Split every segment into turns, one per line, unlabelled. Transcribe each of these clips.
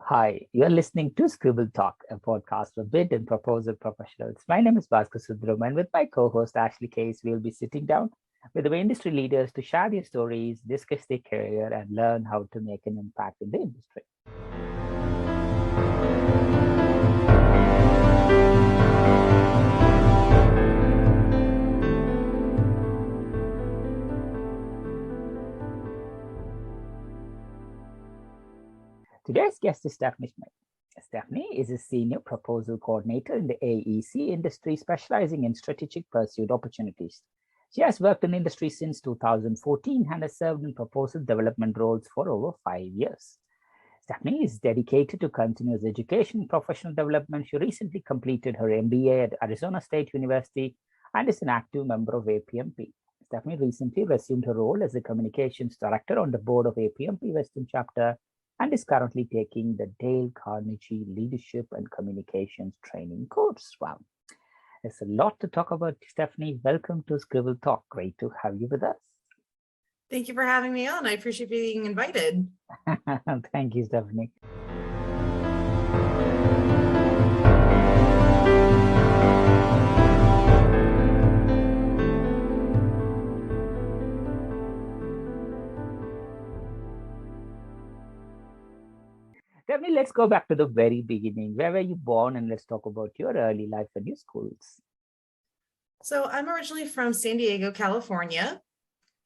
Hi, you're listening to Scribble Talk, a podcast for bid and proposal professionals. My name is Bhaskar Sundram, and with my co-host Ashley Case, we'll be sitting down with the industry leaders to share their stories, discuss their career, and learn how to make an impact in the industry. Today's guest is Stephanie Smith. Stephanie is a senior proposal coordinator in the AEC industry, specializing in strategic pursuit opportunities. She has worked in the industry since 2014 and has served in proposal development roles for over 5 years. Stephanie is dedicated to continuous education and professional development. She recently completed her MBA at Arizona State University and is an active member of APMP. Stephanie recently resumed her role as the communications director on the board of APMP Western Chapter and is currently taking the Dale Carnegie Leadership and Communications Training course. Wow, there's a lot to talk about, Stephanie. Welcome to Scribble Talk. Great to have you with us.
Thank you for having me on. I appreciate being invited.
Thank you, Stephanie. Stephanie, let's go back to the very beginning. Where were you born? And let's talk about your early life and your schools.
So I'm originally from San Diego, California.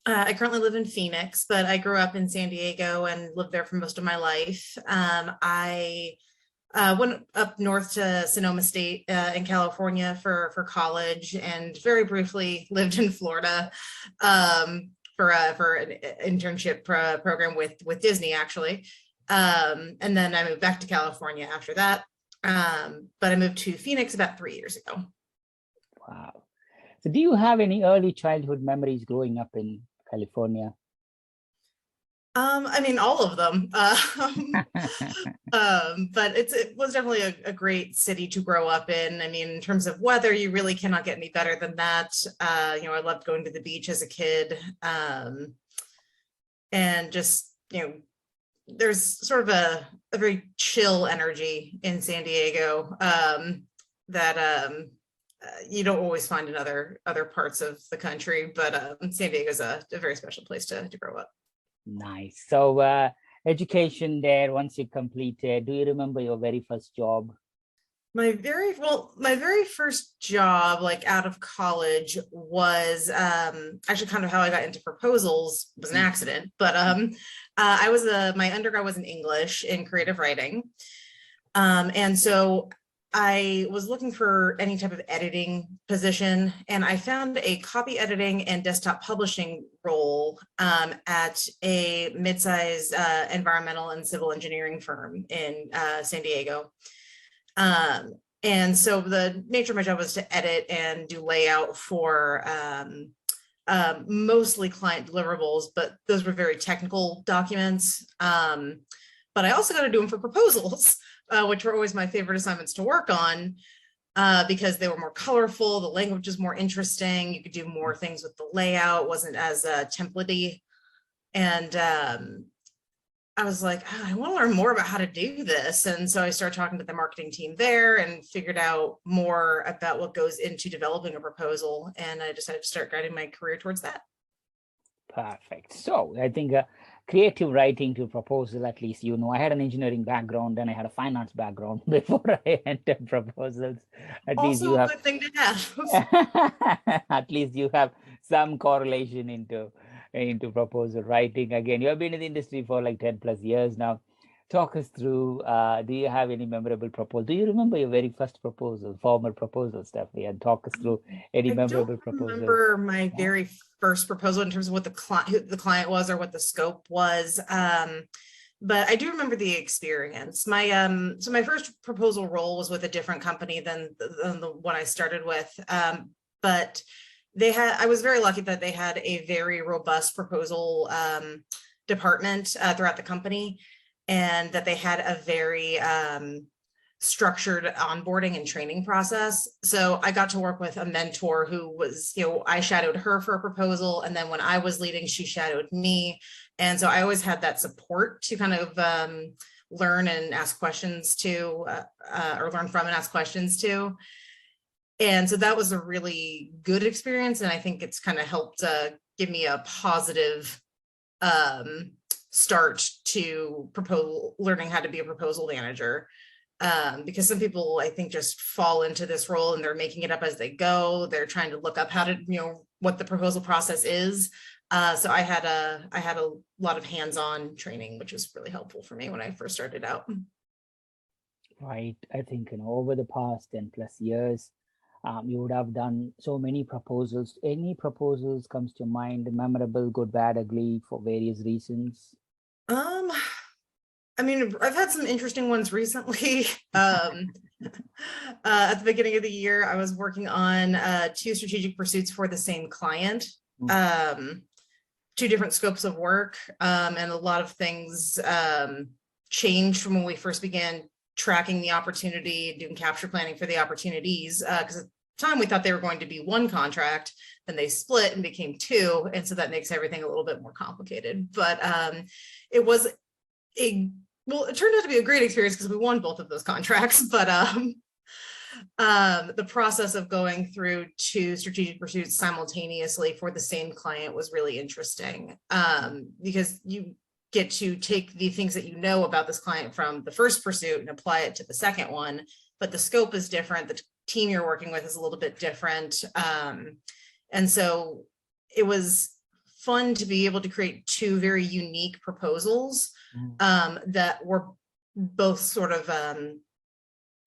I currently live in Phoenix, but I grew up in San Diego and lived there for most of my life. I went up north to Sonoma State in California for college, and very briefly lived in Florida for an internship program with Disney, actually. And then I moved back to California after that. But I moved to Phoenix about 3 years ago.
Wow. So do you have any early childhood memories growing up in California?
I mean, all of them. But it was definitely a great city to grow up in. I mean, in terms of weather, you really cannot get any better than that. I loved going to the beach as a kid. And just, there's sort of a very chill energy in San Diego that you don't always find in other parts of the country, but San Diego is a very special place to grow up.
Nice. So education there, once you completed, do you remember your very first job?
My very first job, like out of college, was actually kind of how I got into proposals. It was an accident, but my undergrad was in English in creative writing, and so I was looking for any type of editing position, and I found a copy editing and desktop publishing role at a mid-size environmental and civil engineering firm in San Diego. And so the nature of my job was to edit and do layout for mostly client deliverables, but those were very technical documents. But I also got to do them for proposals, which were always my favorite assignments to work on because they were more colorful, the language was more interesting, you could do more things with the layout, wasn't as templatey. And I was like, I want to learn more about how to do this. And so I started talking to the marketing team there and figured out more about what goes into developing a proposal. And I decided to start guiding my career towards that.
Perfect. So I think creative writing to proposal, at least, I had an engineering background and I had a finance background before I entered proposals.
Also a good thing to have.
At least you have some correlation into into proposal writing. Again, you have been in the industry for like 10 plus years now. Talk us through, do you have any memorable proposal? Do you remember your very first proposal, formal proposal, Stephanie? And talk us through any
I don't
memorable proposal.
remember my
Yeah.
very first proposal in terms of what who the client was or what the scope was. But I do remember the experience. So my first proposal role was with a different company than the one I started with. But I was very lucky that they had a very robust proposal department throughout the company, and that they had a very structured onboarding and training process. So I got to work with a mentor who was, I shadowed her for a proposal. And then when I was leading, she shadowed me. And so I always had that support to kind of learn and ask questions to, or learn from and ask questions to. And so that was a really good experience. And I think it's kind of helped give me a positive start to learning how to be a proposal manager. Because some people, I think, just fall into this role and they're making it up as they go. They're trying to look up how to, what the proposal process is. So I had a lot of hands-on training, which was really helpful for me when I first started out.
Right. I think, over the past 10 plus years, you would have done so many proposals. Any proposals comes to mind, memorable, good, bad, ugly, for various reasons?
I mean, I've had some interesting ones recently. At the beginning of the year, I was working on 2 strategic pursuits for the same client, 2 different scopes of work, and a lot of things changed from when we first began tracking the opportunity, doing capture planning for the opportunities, because at the time we thought they were going to be 1 contract, then they split and became 2, and so that makes everything a little bit more complicated. But it was it turned out to be a great experience because we won both of those contracts, but the process of going through 2 strategic pursuits simultaneously for the same client was really interesting, because you get to take the things that you know about this client from the first pursuit and apply it to the second one, but the scope is different. The team you're working with is a little bit different. And so it was fun to be able to create 2 very unique proposals that were both sort of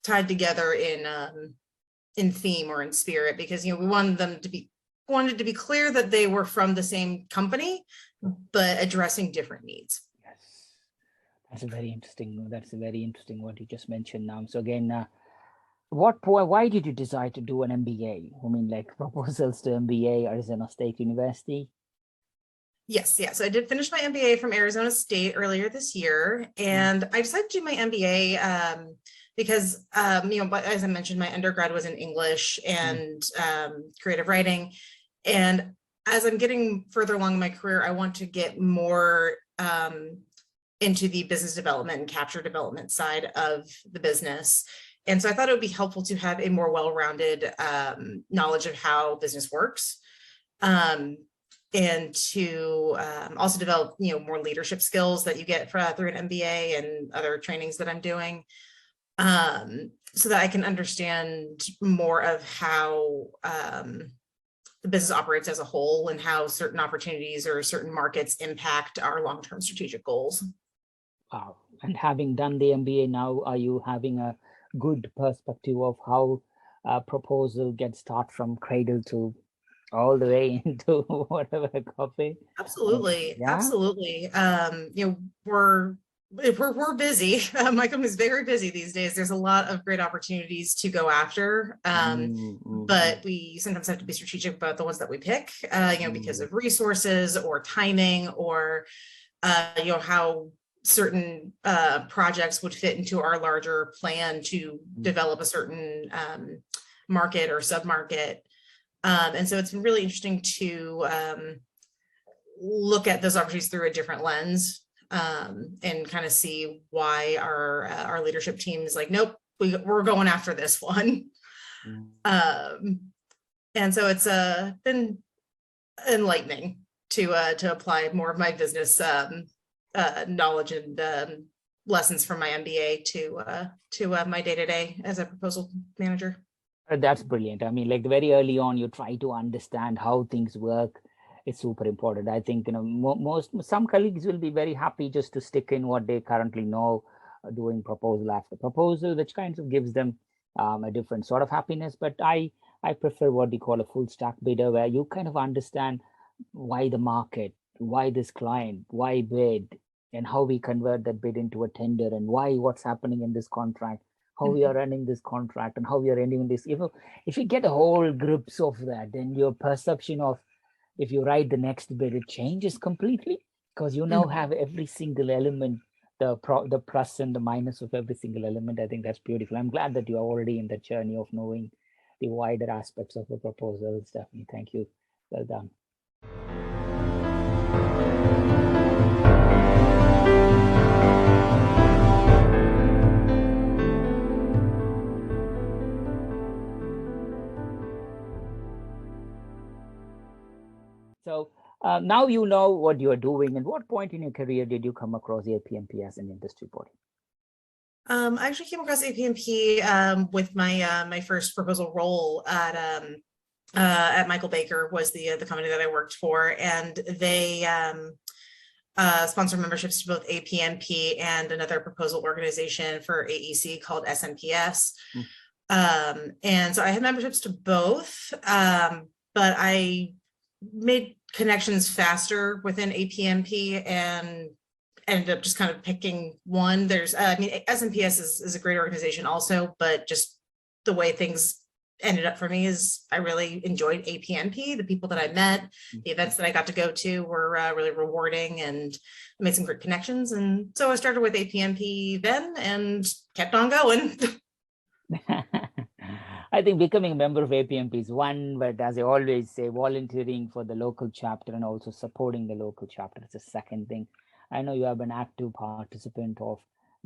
tied together in theme or in spirit, because we wanted to be clear that they were from the same company, but addressing different needs.
Yes, that's a very interesting. That's a very interesting what you just mentioned now. So again, why did you decide to do an MBA? I mean, like proposals to MBA, Arizona State University.
Yes. So I did finish my MBA from Arizona State earlier this year, and I decided to do my MBA because, as I mentioned, my undergrad was in English and creative writing. And as I'm getting further along in my career, I want to get more into the business development and capture development side of the business. And so I thought it would be helpful to have a more well-rounded knowledge of how business works. And to also develop, more leadership skills that you get through an MBA and other trainings that I'm doing, so that I can understand more of how the business operates as a whole and how certain opportunities or certain markets impact our long-term strategic goals.
Wow. And having done the MBA now, are you having a good perspective of how a proposal gets started from cradle to all the way into whatever coffee?
Absolutely.
Yeah.
Absolutely. We're busy. My company's very busy these days. There's a lot of great opportunities to go after, but we sometimes have to be strategic about the ones that we pick, because of resources or timing or, how certain projects would fit into our larger plan to develop a certain market or submarket. And so it's been really interesting to look at those opportunities through a different lens, and kind of see why our leadership team is like, nope, we're going after this one. And so it's been enlightening to apply more of my business knowledge and lessons from my MBA to my day-to-day as a proposal manager.
That's brilliant. I mean, like very early on, you try to understand how things work It's super important. I think, some colleagues will be very happy just to stick in what they currently know, doing proposal after proposal, which kind of gives them a different sort of happiness. But I prefer what we call a full stack bidder, where you kind of understand why the market, why this client, why bid, and how we convert that bid into a tender, and why what's happening in this contract, how we are running this contract, and how we are ending this. If you get a whole grips of that, then your perception of, if you write the next bit, it changes completely, because you now have every single element, the plus and the minus of every single element. I think that's beautiful. I'm glad that you're already in the journey of knowing the wider aspects of the proposal. Stephanie, thank you. Well done. So now you know what you're doing. And what point in your career did you come across APMP as an industry body?
I actually came across APMP with my first proposal role at Michael Baker, was the company that I worked for, and they sponsor memberships to both APMP and another proposal organization for AEC called SNPS. And so I had memberships to both, but I made connections faster within APMP and ended up just kind of picking one. There's, SNPS is a great organization also, but just the way things ended up for me is I really enjoyed APMP. The people that I met, the events that I got to go to were really rewarding, and I made some great connections. And so I started with APMP then and kept on going.
I think becoming a member of APMP is one, but as I always say, volunteering for the local chapter and also supporting the local chapter is the second thing. I know you have been an active participant of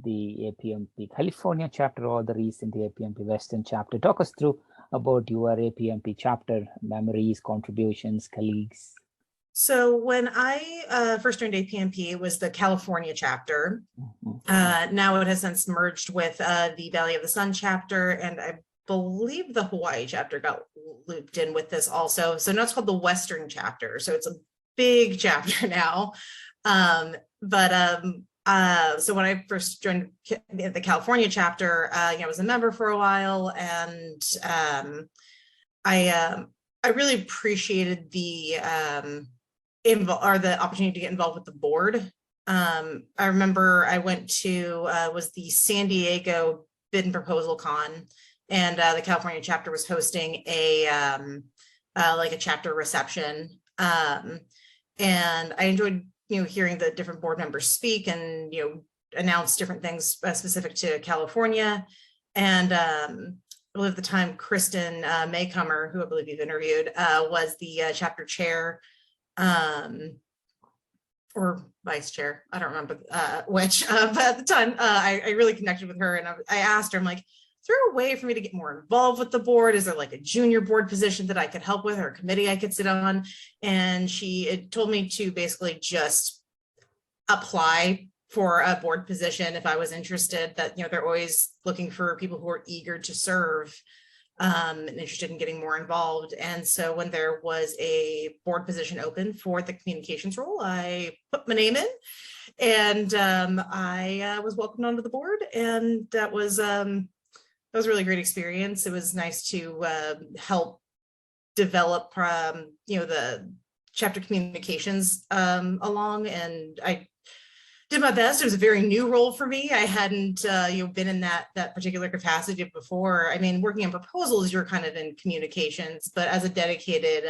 the APMP California chapter or the recent APMP Western chapter. Talk us through about your APMP chapter memories, contributions, colleagues.
So when I first joined APMP, it was the California chapter. Now it has since merged with the Valley of the Sun chapter, and I believe the Hawaii chapter got looped in with this also. So now it's called the Western chapter. So it's a big chapter now. So when I first joined the California chapter, I was a member for a while, and I really appreciated the opportunity to get involved with the board. I remember I went to was the San Diego Bid and Proposal Con, and the California chapter was hosting a chapter reception, and I enjoyed hearing the different board members speak and announce different things specific to California. And I believe at the time Kristen Maycomer, who I believe you've interviewed, was the chapter chair, or vice chair, I don't remember which, but at the time I really connected with her, and I asked her, I'm like, is there a way for me to get more involved with the board? Is there like a junior board position that I could help with, or a committee I could sit on? And she told me to basically just apply for a board position if I was interested, that they're always looking for people who are eager to serve and interested in getting more involved. And so when there was a board position open for the communications role, I put my name in, and I was welcomed onto the board, and that was a really great experience. It was nice to help develop the chapter communications along, and I did my best. It was a very new role for me. I hadn't been in that particular capacity before. I mean, working on proposals, you're kind of in communications, but as a dedicated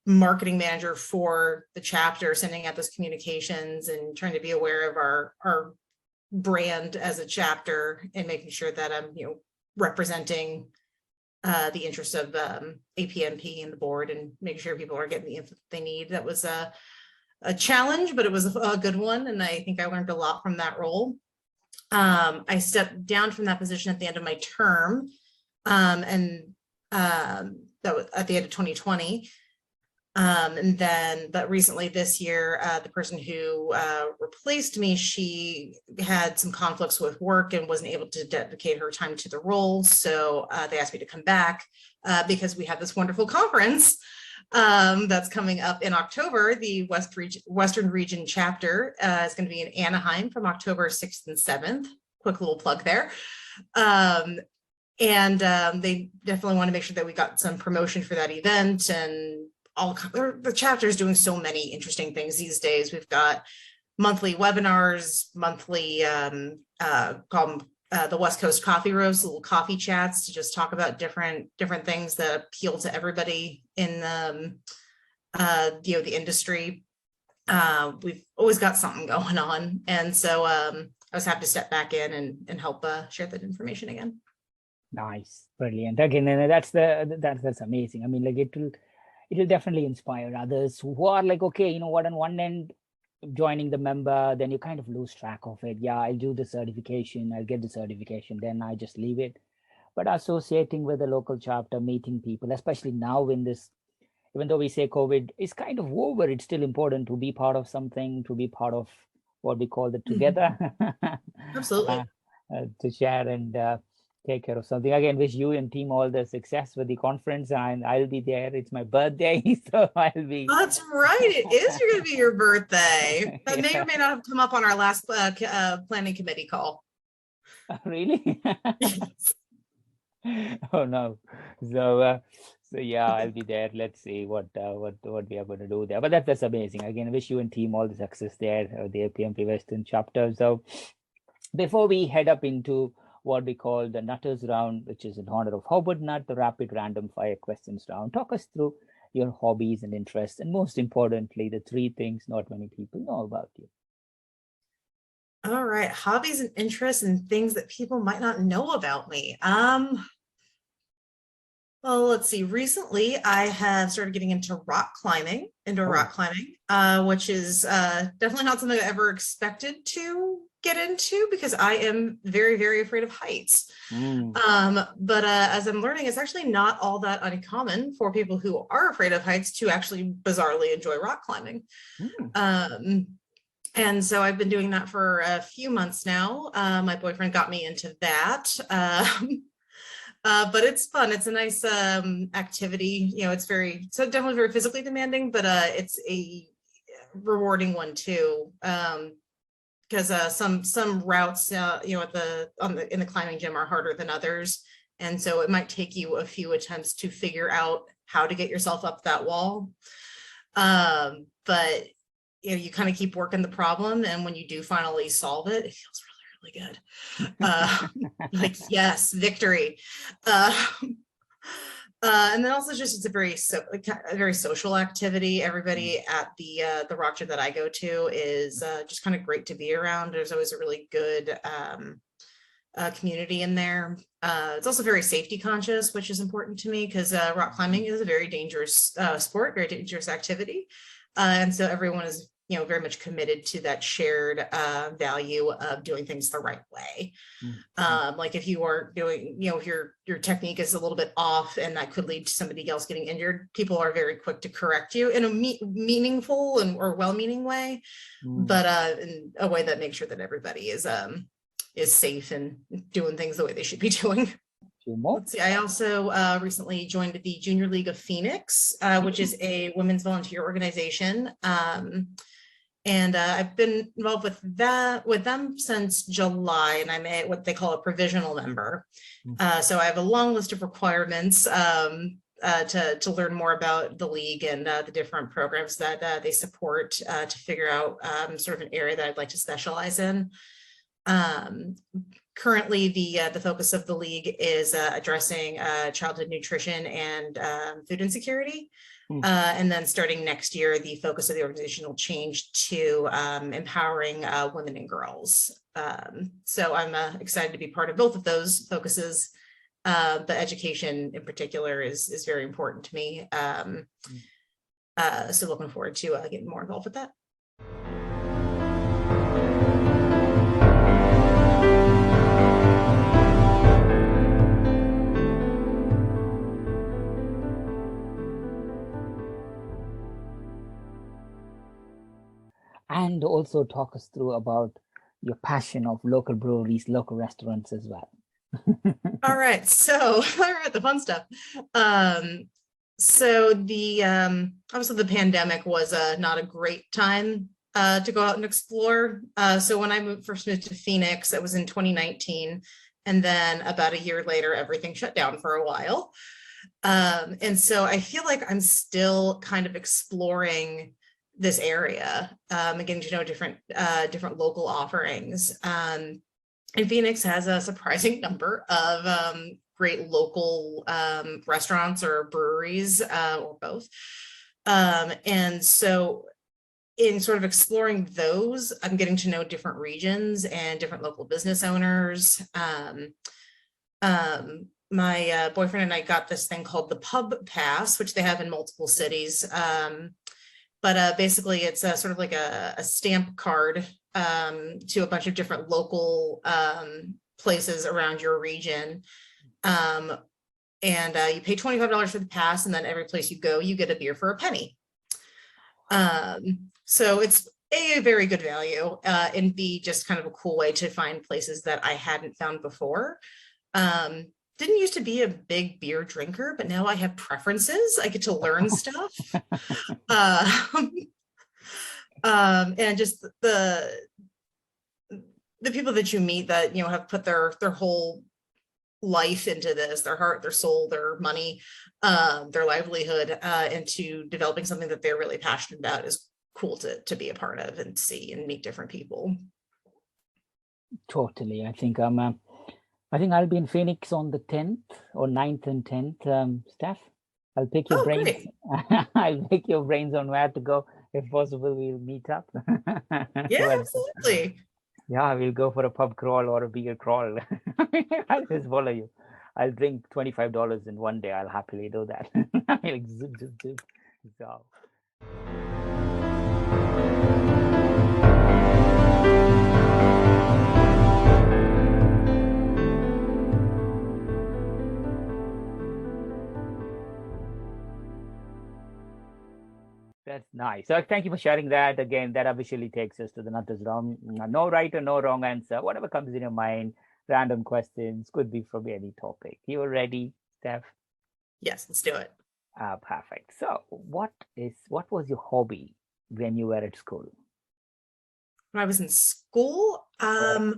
marketing manager for the chapter, sending out those communications and trying to be aware of our brand as a chapter, and making sure that I'm representing the interests of APMP and the board, and making sure people are getting the info they need. That was a challenge, but it was a good one, and I think I learned a lot from that role. I stepped down from that position at the end of my term, and that was at the end of 2020. But recently this year, the person who replaced me, she had some conflicts with work and wasn't able to dedicate her time to the role. So they asked me to come back. because we have this wonderful conference that's coming up in October. The Western Region chapter is going to be in Anaheim from October 6th and 7th. Quick little plug there. And they definitely want to make sure that we got some promotion for that event, and the chapter is doing so many interesting things these days. We've got monthly webinars, monthly call them the West Coast Coffee Roast, little coffee chats to just talk about different things that appeal to everybody in the industry. We've always got something going on, and so I was happy to step back in and help share that information again.
Nice, brilliant. Again, and that's amazing. I mean, like it will definitely inspire others who are like, okay, you know what, on one end, joining the member, then you kind of lose track of it. Yeah, I'll do the certification, I'll get the certification, then I just leave it. But associating with the local chapter, meeting people, especially now in this, even though we say COVID is kind of over, it's still important to be part of something, to be part of what we call the together.
Absolutely.
To share and take care of something. Again, wish you and team all the success with the conference, and I'll be there. It's my birthday, so I'll be.
That's right. It is going to be your birthday. That may or may not have come up on our last planning committee call.
Really?
Yes.
Oh no. So yeah, I'll be there. Let's see what we are going to do there. But that's amazing. Again, wish you and team all the success there, the PMP Western chapter. So before we head up into what we call the Nutters round, which is in honor of Hobart Nut, the rapid random fire questions round, talk us through your hobbies and interests, and most importantly, the 3 things not many people know about you.
All right, hobbies and interests and things that people might not know about me. Well, let's see. Recently, I have started getting into rock climbing, indoor rock climbing, which is definitely not something I ever expected to get into because I am very, very afraid of heights. But as I'm learning, it's actually not all that uncommon for people who are afraid of heights to actually bizarrely enjoy rock climbing. And so I've been doing that for a few months now. My boyfriend got me into that. But it's fun. It's a nice activity. You know, it's definitely very physically demanding, but it's a rewarding one too. Because some routes, you know, in the climbing gym are harder than others, and so it might take you a few attempts to figure out how to get yourself up that wall. But you know, you kind of keep working the problem, and when you do finally solve it, it feels really good. Like, yes, victory. And then also just it's a very social activity. Everybody at the rock gym that I go to is just kind of great to be around. There's always a really good community in there. It's also very safety conscious, which is important to me because rock climbing is a very dangerous sport, very dangerous activity. And so everyone is, you know, very much committed to that shared value of doing things the right way. Like if you are doing, you know, if your technique is a little bit off and that could lead to somebody else getting injured, people are very quick to correct you in a meaningful or well-meaning way, but in a way that makes sure that everybody is safe and doing things the way they should be doing. Let's see. I also recently joined the Junior League of Phoenix, which is a women's volunteer organization. And I've been involved with them since July, and I'm what they call a provisional member. So I have a long list of requirements to learn more about the league and the different programs that they support to figure out sort of an area that I'd like to specialize in. Currently, the focus of the league is addressing childhood nutrition and food insecurity. And then starting next year, the focus of the organization will change to empowering women and girls. So I'm excited to be part of both of those focuses. But education in particular is very important to me. So looking forward to getting more involved with that.
And also talk us through about your passion of local breweries, local restaurants as well.
All right, so all right, the fun stuff. So the obviously the pandemic was not a great time to go out and explore. So when I first moved to Phoenix, it was in 2019, and then about a year later, everything shut down for a while. And so I feel like I'm still kind of exploring this area and getting to know different local offerings. And Phoenix has a surprising number of great local restaurants or breweries or both. And so in sort of exploring those, I'm getting to know different regions and different local business owners. My boyfriend and I got this thing called the Pub Pass, which they have in multiple cities. But basically it's sort of like a stamp card to a bunch of different local places around your region. And you pay $25 for the pass, and then every place you go, you get a beer for a penny. So it's A, very good value, and B, just kind of a cool way to find places that I hadn't found before. Didn't used to be a big beer drinker, but now I have preferences. I get to learn stuff. And just the people that you meet that, you know, have put their whole life into this, their heart, their soul, their money, their livelihood into developing something that they're really passionate about is cool to be a part of and see and meet different people.
Totally. I think I'll be in Phoenix on the 10th or 9th and 10th. Steph, I'll pick your brains. I'll pick your brains on where to go. If possible, we'll meet up.
Yeah, absolutely.
Yeah, we'll go for a pub crawl or a beer crawl. I'll just follow you. I'll drink $25 in one day. I'll happily do that. So. That's nice. So thank you for sharing that. Again, that officially takes us to the not as wrong, no right or no wrong answer. Whatever comes in your mind, random questions, could be from any topic. You are ready, Steph?
Yes, let's do it.
Perfect. So what was your hobby when you were at school?
When I was in school, I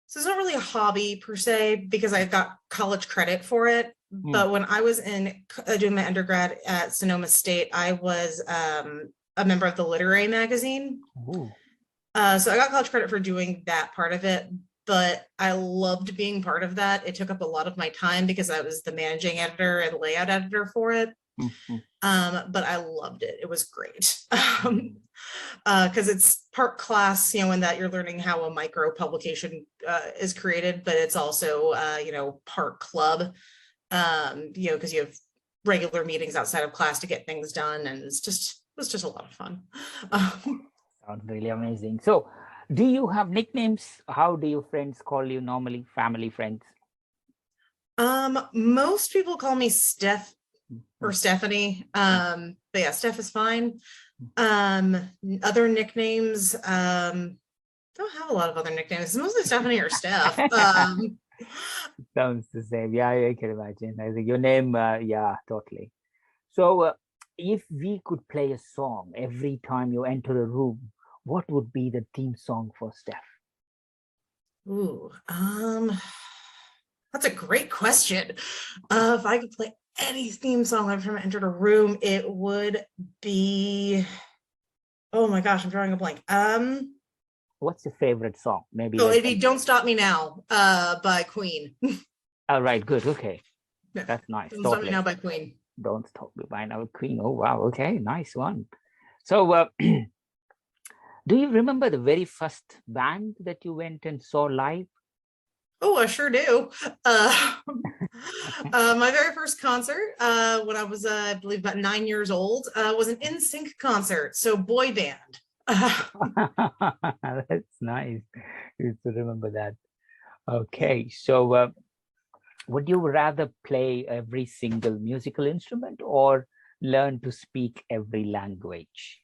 so it's not really a hobby per se because I got college credit for it. But when I was doing my undergrad at Sonoma State, I was a member of the literary magazine. So I got college credit for doing that part of it, but I loved being part of that. It took up a lot of my time because I was the managing editor and layout editor for it. But I loved it. It was great. Because it's part class, you know, in that you're learning how a micro publication is created, but it's also, you know, part club, you know, because you have regular meetings outside of class to get things done. And it was just a lot of fun.
Sounds really amazing. So do you have nicknames? How do your friends call you normally, family, friends?
Most people call me Steph or Stephanie. But yeah, Steph is fine. Other nicknames, don't have a lot of other nicknames. It's mostly Stephanie or Steph.
Sounds the same. Yeah, I can imagine. I think your name, yeah, totally. So if we could play a song every time you enter a room, what would be the theme song for Steph?
Ooh, that's a great question. If I could play any theme song every time I entered a room, it would be, oh my gosh, I'm drawing a blank.
What's your favorite song? Maybe
it'd be Don't Stop Me Now by Queen.
All right, good. Okay. That's nice.
Don't Stop Me Now by Queen.
Don't Stop Me by Now Queen. Oh, wow. Okay, nice one. So do you remember the very first band that you went and saw live?
Oh, I sure do. My very first concert when I was, I believe, about 9 years old was an NSYNC concert. So boy band.
That's nice. You to remember that. Okay, so would you rather play every single musical instrument or learn to speak every language?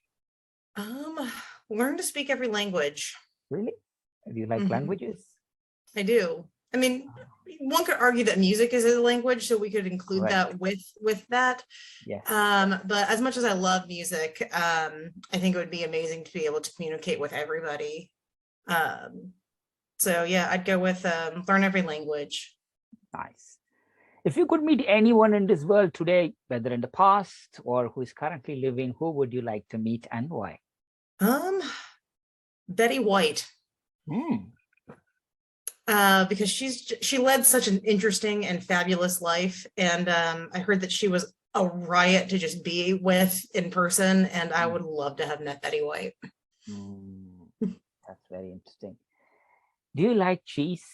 Learn to speak every language.
Really? Do you like
Mhm.
languages?
I do. I mean, one could argue that music is a language, so we could include
Correct.
that with that.
Yes.
But as much as I love music, I think it would be amazing to be able to communicate with everybody. So yeah, I'd go with learn every language.
Nice. If you could meet anyone in this world today, whether in the past or who is currently living, who would you like to meet and why?
Betty White.
Hmm.
Because she led such an interesting and fabulous life, and I heard that she was a riot to just be with in person, and I would love to have met Betty White.
That's very interesting. Do you like cheese?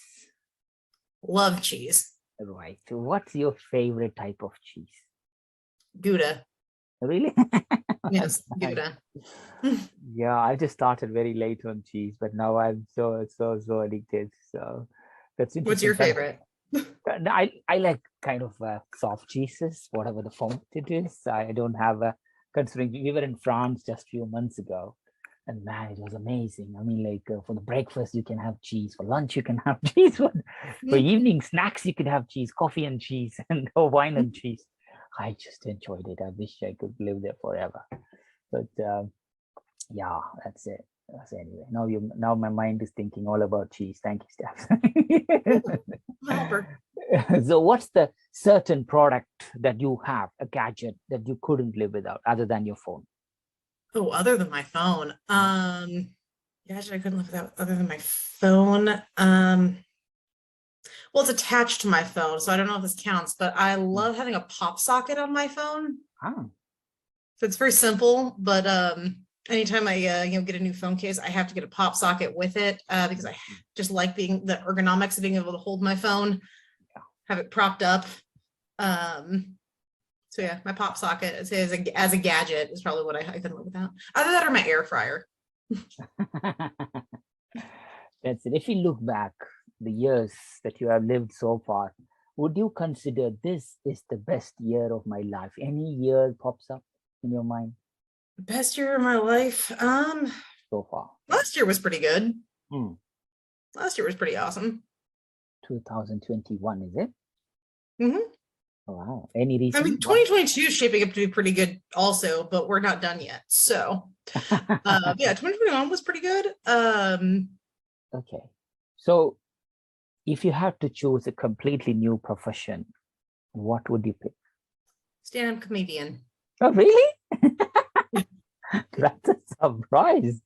Love cheese.
Right. What's your favorite type of cheese?
Gouda.
Really?
Yes,
Nice.
Gouda.
Yeah, I just started very late on cheese, but now I'm so addicted. So that's
What's
interesting.
your favorite?
I like kind of soft cheeses, whatever the form it is. I don't have a, considering we were in France just a few months ago, and man, it was amazing. I mean, like for the breakfast you can have cheese, for lunch you can have cheese, for evening snacks you could have cheese, coffee and cheese, and wine and cheese. I just enjoyed it. I wish I could live there forever. But yeah, that's it. Anyway, now my mind is thinking all about cheese. Thank you, Steph.
Helper.
So what's the certain product that you have, a gadget that you couldn't live without other than your phone?
Oh, other than my phone. Gadget I couldn't live without other than my phone. Well, it's attached to my phone, so I don't know if this counts, but I love having a pop socket on my phone.
Ah.
So it's very simple, but anytime I get a new phone case, I have to get a pop socket with it because I just like the ergonomics of being able to hold my phone, have it propped up. So yeah, my pop socket as a gadget is probably what I couldn't live without. Other that or my air fryer.
That's it. If you look back the years that you have lived so far, would you consider this is the best year of my life? Any year pops up in your mind?
Best year of my life.
So far.
Last year was pretty good.
Hmm.
Last year was pretty awesome.
2021, is it?
Mm-hmm.
Wow. Any reason?
I mean, 2022 is shaping up to be pretty good also, but we're not done yet. So yeah, 2021 was pretty good.
Okay. So if you had to choose a completely new profession, what would you pick?
Stand-up comedian.
Oh, really? That's a surprise.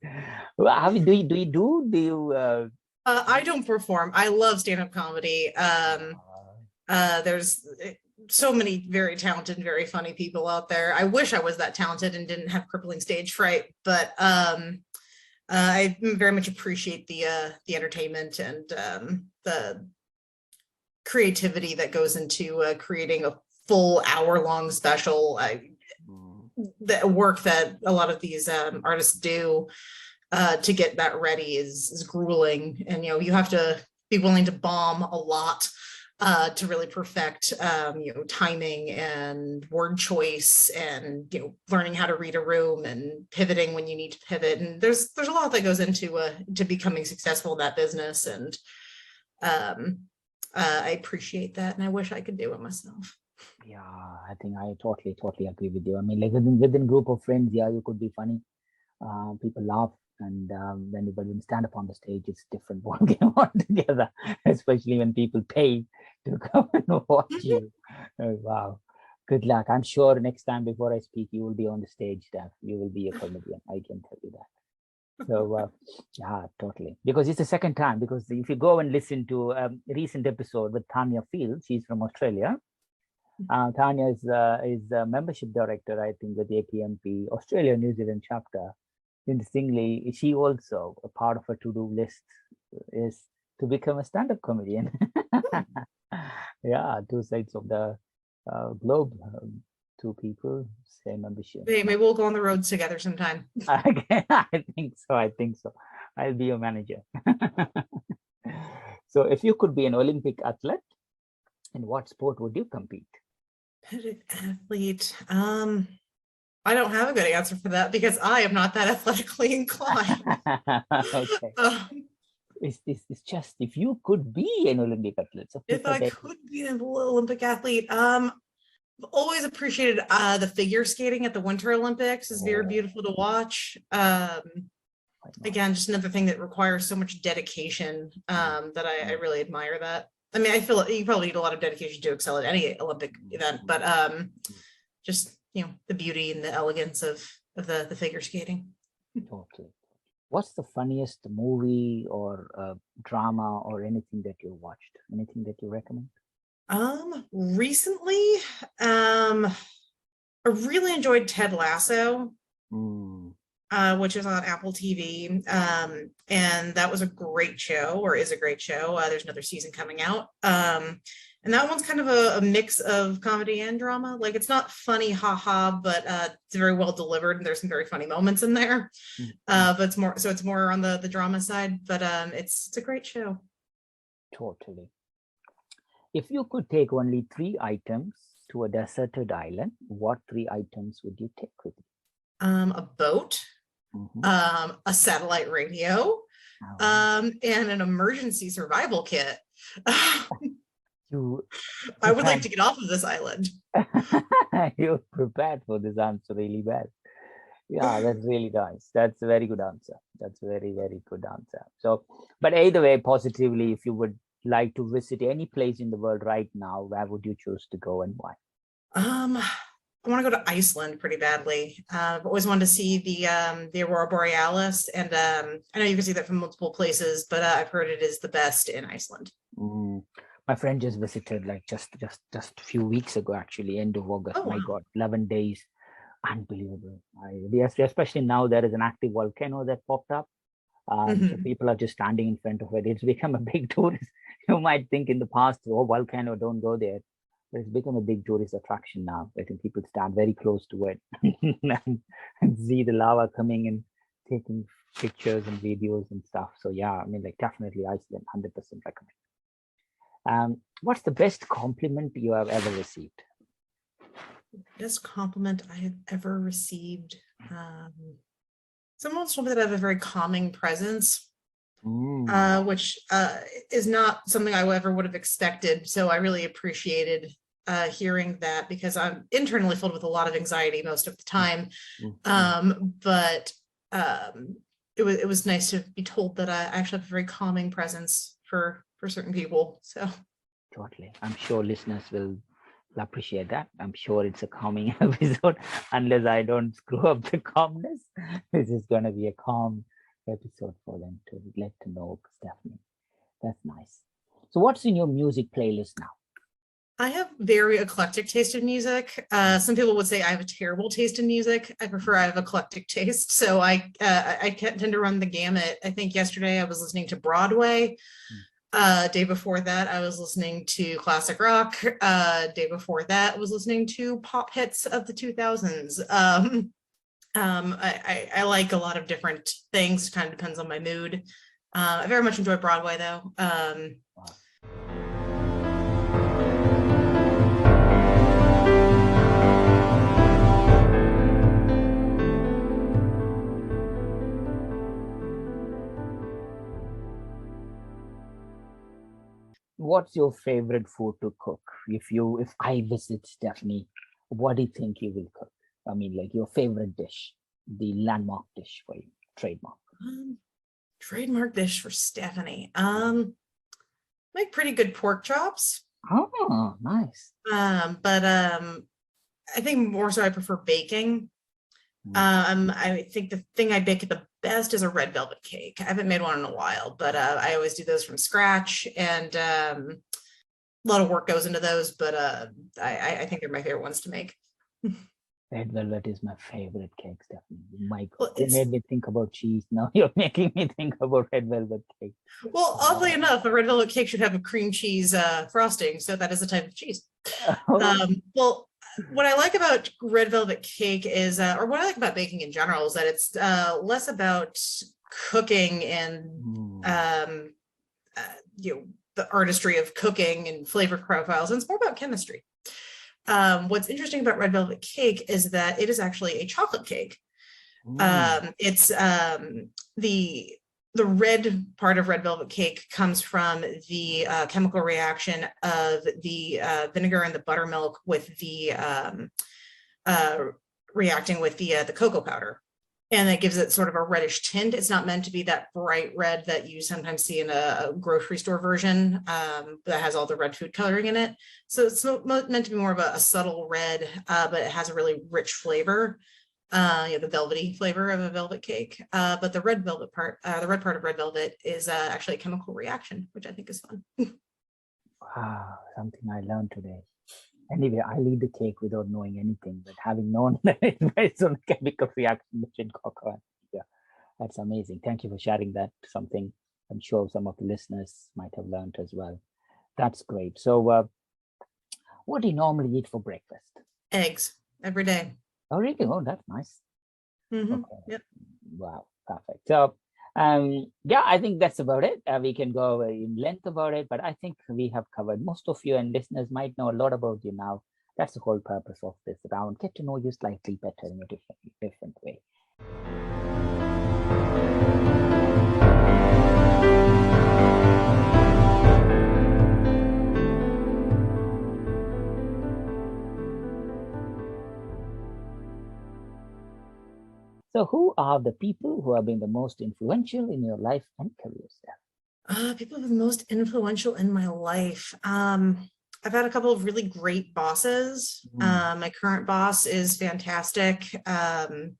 Well, do you
I don't perform. I love stand-up comedy. There's so many very talented, very funny people out there. I wish I was that talented and didn't have crippling stage fright, but I very much appreciate the entertainment and the creativity that goes into creating a full hour-long special. The work that a lot of these artists do to get that ready is grueling, and you have to be willing to bomb a lot to really perfect timing and word choice and learning how to read a room and pivoting when you need to pivot. And there's a lot that goes into to becoming successful in that business, and I appreciate that, and I wish I could do it myself.
Yeah, I think I totally agree with you. I mean, like within group of friends, yeah, you could be funny. People laugh, and when you stand up on the stage, it's different ballgame altogether. Especially when people pay to come and watch you. Oh, wow, good luck. I'm sure next time before I speak, you will be on the stage, Steph. You will be a comedian. I can tell you that. So yeah, totally. Because it's the second time. Because if you go and listen to a recent episode with Tanya Field, she's from Australia. Tanya is a membership director, I think, with the APMP Australia New Zealand chapter. Interestingly, she also, a part of her to-do list is to become a stand-up comedian. Yeah, two sides of the globe, two people, same ambition.
Maybe we'll go on the road together sometime.
I think so. I'll be your manager. So if you could be an Olympic athlete, in what sport would you compete?
Athlete. I don't have a good answer for that because I am not that athletically inclined.
Okay.
Um,
It's just if you could be an Olympic athlete. So
if I could be an Olympic athlete, I've always appreciated the figure skating at the Winter Olympics. It's very beautiful to watch. Again, just another thing that requires so much dedication that I really admire that. I mean, I feel like you probably need a lot of dedication to excel at any Olympic event, but just, you know, the beauty and the elegance of the figure skating.
Totally. What's the funniest movie or drama or anything that you watched? Anything that you recommend?
Recently, I really enjoyed Ted Lasso. Which is on Apple TV. And that was a great show, or is a great show. There's another season coming out. And that one's kind of a mix of comedy and drama. Like, it's not funny, haha, but it's very well delivered, and there's some very funny moments in there. But it's more on the drama side. But it's a great show.
Totally. If you could take only 3 items to a deserted island, what 3 items would you take with you?
A boat, a satellite radio, and an emergency survival kit. I would like to get off of this island.
You're prepared for this answer really well. Yeah, that's really nice. That's a very good answer. That's a very, very good answer. So, but either way, positively, if you would like to visit any place in the world right now, where would you choose to go and why?
I want to go to Iceland pretty badly. I've always wanted to see the Aurora Borealis, and I know you can see that from multiple places, but I've heard it is the best in Iceland.
My friend just visited, like just a few weeks ago, actually, end of August. Oh, my God, 11 days, unbelievable. Yes, especially now there is an active volcano that popped up. So people are just standing in front of it. It's become a big tourist. You might think in the past, oh, volcano, don't go there. But it's become a big tourist attraction now. I think people stand very close to it and see the lava coming and taking pictures and videos and stuff. So yeah, I mean, like, definitely Iceland, 100% recommend. What's the best compliment you have ever received?
Best compliment I have ever received. Someone told me that I have a very calming presence, which is not something I ever would have expected. So I really appreciated hearing that, because I'm internally filled with a lot of anxiety most of the time. But it was nice to be told that I actually have a very calming presence for certain people. So
totally, I'm sure listeners will appreciate that. I'm sure it's a calming episode, unless I don't screw up the calmness. This is going to be a calm episode for them to let to know, Stephanie. That's nice. So what's in your music playlist now?
I have very eclectic taste in music. Some people would say I have a terrible taste in music. I prefer I have eclectic taste. So I tend to run the gamut. I think yesterday I was listening to Broadway. Day before that, I was listening to classic rock. Day before that, I was listening to pop hits of the 2000s. I like a lot of different things. Kind of depends on my mood. I very much enjoy Broadway, though.
What's your favorite food to cook? If I visit Stephanie, what do you think you will cook? I mean, like, your favorite dish, the landmark dish for you, trademark.
Trademark dish for Stephanie. Make pretty good pork chops.
Oh, nice.
But I think more so I prefer baking. I think the thing I bake at the best is a red velvet cake. I haven't made one in a while, but I always do those from scratch, and a lot of work goes into those, but I think they're my favorite ones to make.
Red velvet is my favorite cake, Stephanie. My God, you made me think about cheese. Now you're making me think about red velvet cake.
Well, oddly enough, a red velvet cake should have a cream cheese frosting, so that is a type of cheese. Well, what I like about red velvet cake is, or what I like about baking in general, is that it's less about cooking and the artistry of cooking and flavor profiles, and it's more about chemistry. what's interesting about red velvet cake is that it is actually a chocolate cake. It's the red part of red velvet cake comes from the chemical reaction of the vinegar and the buttermilk with the reacting with the cocoa powder. And that gives it sort of a reddish tint. It's not meant to be that bright red that you sometimes see in a grocery store version that has all the red food coloring in it. So it's meant to be more of a subtle red, but it has a really rich flavor, the velvety flavor of a velvet cake. But the red velvet part, the red part of red velvet is actually a chemical reaction, which I think is fun.
Wow, something I learned today. Anyway, I'll eat the cake without knowing anything, but having known that it's based on a chemical reaction between cocoa. Yeah, that's amazing. Thank you for sharing that. Something I'm sure some of the listeners might have learned as well. That's great. So what do you normally eat for breakfast?
Eggs every day.
Oh, really? Oh, that's nice.
Okay.
Yep. Wow, perfect. So yeah, I think that's about it. We can go in length about it, but I think we have covered most of you, and listeners might know a lot about you now. That's the whole purpose of this round. Get to know you slightly better in a different way. So who are the people who have been the most influential in your life and career, Steph?
People who are the most influential in my life. I've had a couple of really great bosses. My current boss is fantastic. And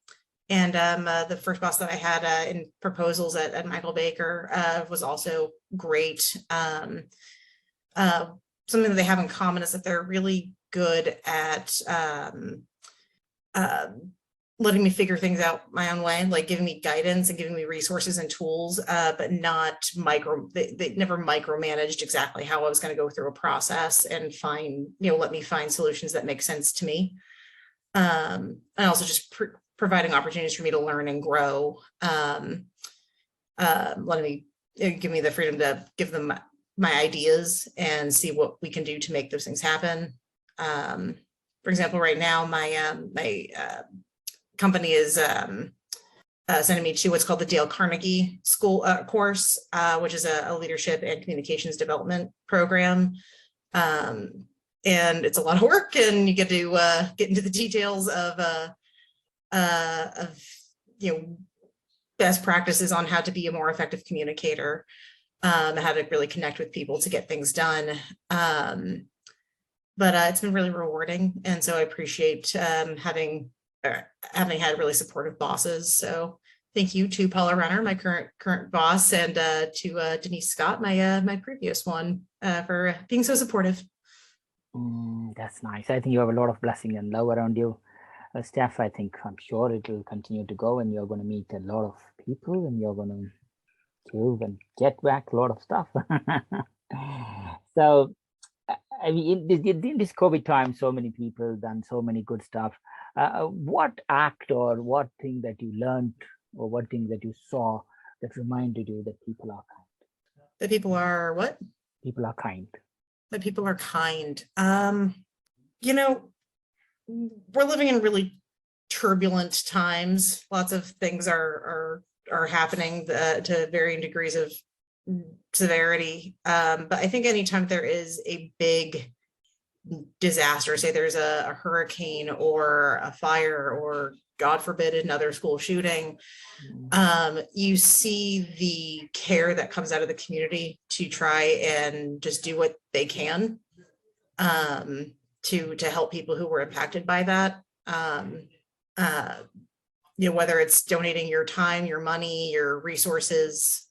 the first boss that I had in proposals at Michael Baker was also great. Something that they have in common is that they're really good at letting me figure things out my own way, like giving me guidance and giving me resources and tools, but not they never micromanaged exactly how I was going to go through a process and let me find solutions that make sense to me. And also just providing opportunities for me to learn and grow, letting me give me the freedom to give them my ideas and see what we can do to make those things happen. For example, right now, my company is sending me to what's called the Dale Carnegie School course, which is a leadership and communications development program. And it's a lot of work, and you get to get into the details of best practices on how to be a more effective communicator, how to really connect with people to get things done. But it's been really rewarding, and so I appreciate having had really supportive bosses. So thank you to Paula Renner, my current boss, and to Denise Scott, my previous one, for being so supportive.
That's nice. I think you have a lot of blessing and love around you, Steph. I'm sure it will continue to go, and you're going to meet a lot of people, and you're going to do and get back a lot of stuff. So I mean, in this COVID time, so many people done so many good stuff. What act or what thing that you learned or what thing that you saw that reminded you that people are kind?
That people are what?
People are kind.
That people are kind. We're living in really turbulent times. Lots of things are happening to varying degrees of severity. But I think anytime there is a big disaster, say there's a hurricane or a fire or, God forbid, another school shooting, you see the care that comes out of the community to try and just do what they can to help people who were impacted by that. Whether it's donating your time, your money, your resources,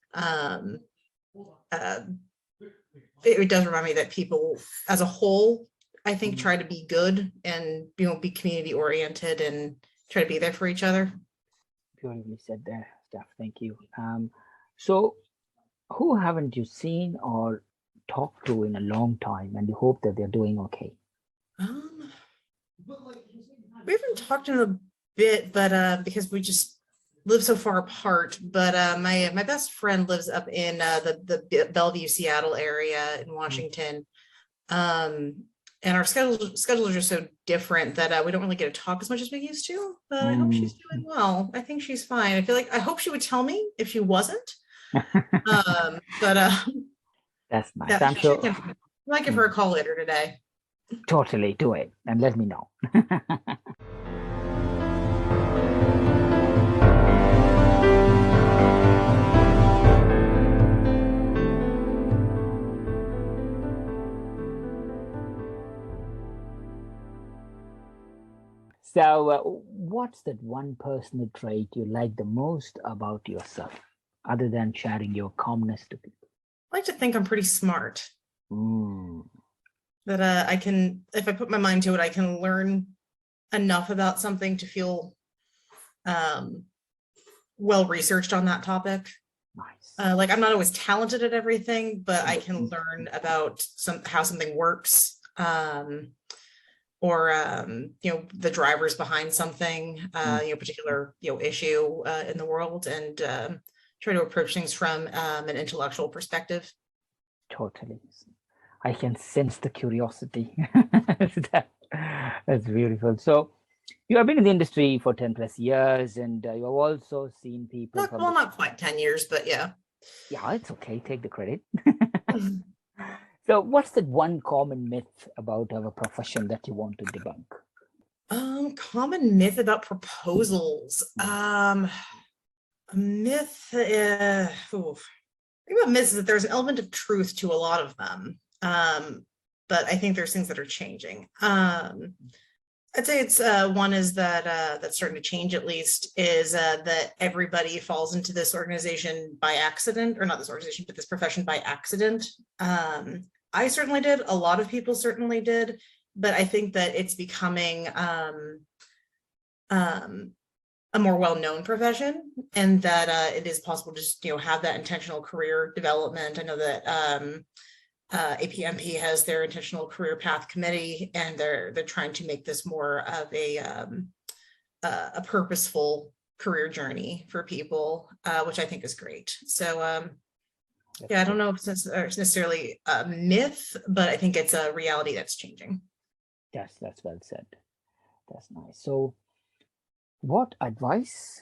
it does remind me that people as a whole, I think, try to be good and be community oriented and try to be there for each other.
Beautifully said there, Steph. Thank you. So who haven't you seen or talked to in a long time, and you hope that they're doing okay?
We haven't talked in a bit, but because we just live so far apart. But my best friend lives up in the Bellevue, Seattle area in Washington. and our schedules are so different that we don't really get to talk as much as we used to. But I hope she's doing well. I think she's fine. I hope she would tell me if she wasn't. But
That's nice.
yeah,
I'm sure.
I might give her a call later today.
Totally, do it and let me know. So, what's that one personal trait you like the most about yourself, other than sharing your calmness to people?
I like to think I'm pretty smart.
Mm.
That I can, if I put my mind to it, I can learn enough about something to feel well researched on that topic.
Nice.
Like I'm not always talented at everything, but I can learn about how something works, or the drivers behind something, particular issue in the world, and try to approach things from an intellectual perspective.
Totally. I can sense the curiosity. That's beautiful. So you have been in the industry for 10 plus years, and you have also seen people
not quite 10 years, but yeah.
Yeah, it's okay. Take the credit. So what's that one common myth about our profession that you want to debunk?
Common myth about proposals. A myth, the thing about myths is that there's an element of truth to a lot of them. But I think there's things that are changing. I'd say it's one is that that's starting to change, at least, is that everybody falls into this organization by accident, or not this organization, but this profession by accident. I certainly did. A lot of people certainly did, but I think that it's becoming a more well-known profession, and that it is possible to just have that intentional career development. I know that APMP has their intentional career path committee, and they're trying to make this more of a purposeful career journey for people, which I think is great. So yeah, I don't know if it's necessarily a myth, but I think it's a reality that's changing.
Yes, that's well said. That's nice. So what advice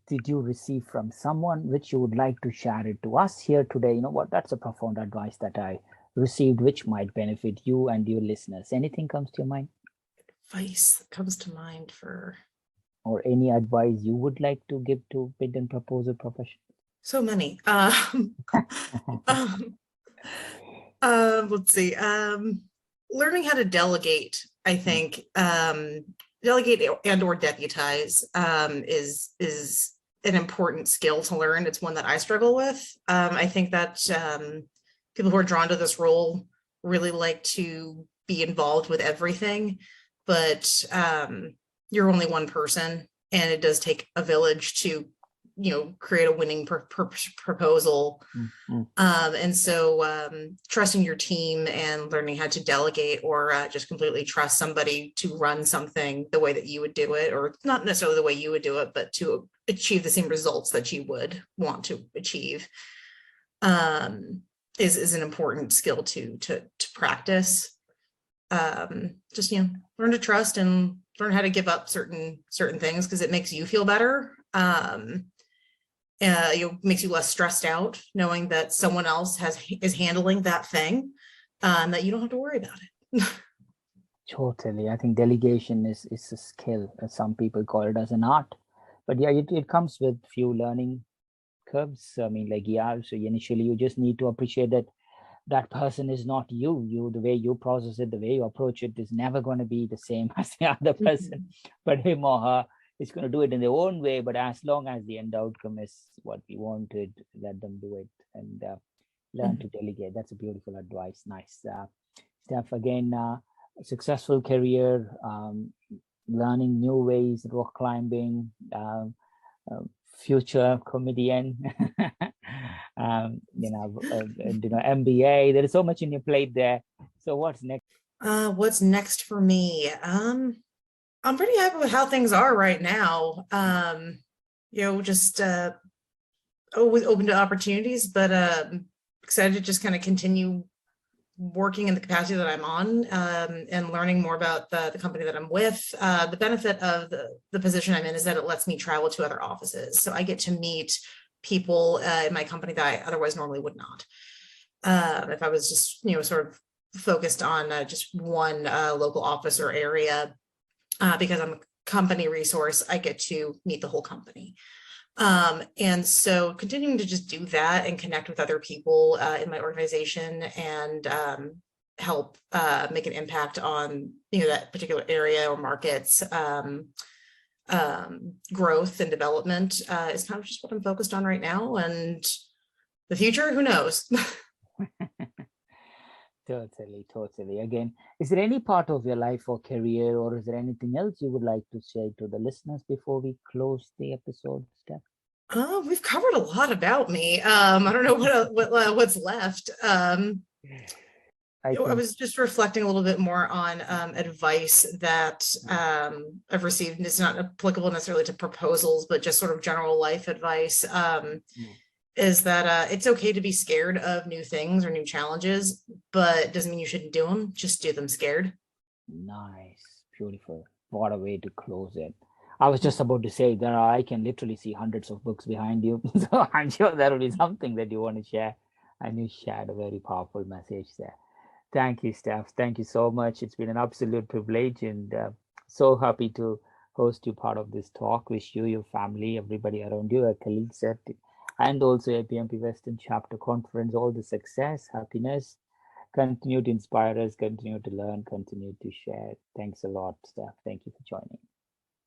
did you receive from someone which you would like to share it to us here today? That's a profound advice that I received, which might benefit you and your listeners. Anything comes to your mind?
Advice that comes to mind for...
Or any advice you would like to give to bid and proposal profession?
So many. Let's see. Learning how to delegate, I think, delegate and or deputize is an important skill to learn. It's one that I struggle with. I think that people who are drawn to this role really like to be involved with everything, but you're only one person, and it does take a village to create a winning proposal. And so trusting your team and learning how to delegate, or just completely trust somebody to run something the way that you would do it, or not necessarily the way you would do it, but to achieve the same results that you would want to achieve, is an important skill to practice. Just learn to trust and learn how to give up certain things, because it makes you feel better. Makes you less stressed out knowing that someone else is handling that thing, that you don't have to worry about it.
Totally. I think delegation is a skill. Some people call it as an art, but yeah, it comes with few learning curves. I mean, so initially you just need to appreciate that person is not you. The way you process it, the way you approach it is never going to be the same as the other person, but him or her is going to do it in their own way. But as long as the end outcome is what we wanted, let them do it, and learn to delegate. That's a beautiful advice. Nice. Steph, again, successful career, learning new ways, rock climbing, future comedian, MBA. There is so much in your plate there. So what's next?
What's next for me? I'm pretty happy with how things are right now. Just always open to opportunities, but excited to just kind of continue working in the capacity that I'm on, and learning more about the company that I'm with. The benefit of the position I'm in is that it lets me travel to other offices. So I get to meet people in my company that I otherwise normally would not. If I was just, sort of focused on just one local office or area, because I'm a company resource, I get to meet the whole company. And so continuing to just do that and connect with other people in my organization and help make an impact on, that particular area or markets, growth and development is kind of just what I'm focused on right now. And the future, who knows?
Totally. Again, is there any part of your life or career, or is there anything else you would like to share to the listeners before we close the episode, Steph?
We've covered a lot about me. I don't know what's left. I was just reflecting a little bit more on advice that I've received. It's not applicable necessarily to proposals, but just sort of general life advice. Is that it's okay to be scared of new things or new challenges, but doesn't mean you shouldn't do them. Just do them scared.
Nice, beautiful. What a way to close it. I was just about to say that I can literally see hundreds of books behind you. So I'm sure there will be something that you want to share. And you shared a very powerful message there. Thank you, Steph. Thank you so much. It's been an absolute privilege, and so happy to host you part of this talk. Wish you, your family, everybody around you, our colleagues at, and also at PMP Western Chapter Conference, all the success, happiness. Continue to inspire us, continue to learn, continue to share. Thanks a lot, Steph. Thank you for joining.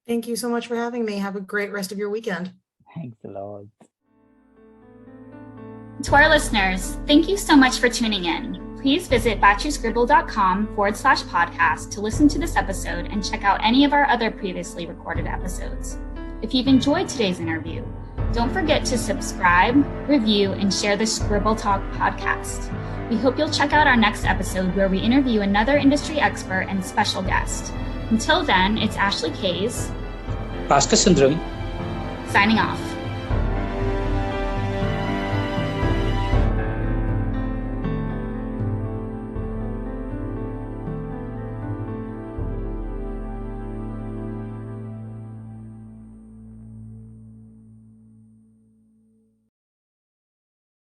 Thank you so much for having me. Have a great rest of your weekend.
Thanks a lot.
To our listeners, thank you so much for tuning in. Please visit batchuscribble.com/podcast to listen to this episode and check out any of our other previously recorded episodes. If you've enjoyed today's interview, don't forget to subscribe, review, and share the Scribble Talk podcast. We hope you'll check out our next episode where we interview another industry expert and special guest. Until then, it's Ashley Kays,
Bhaskar Sundram,
signing off.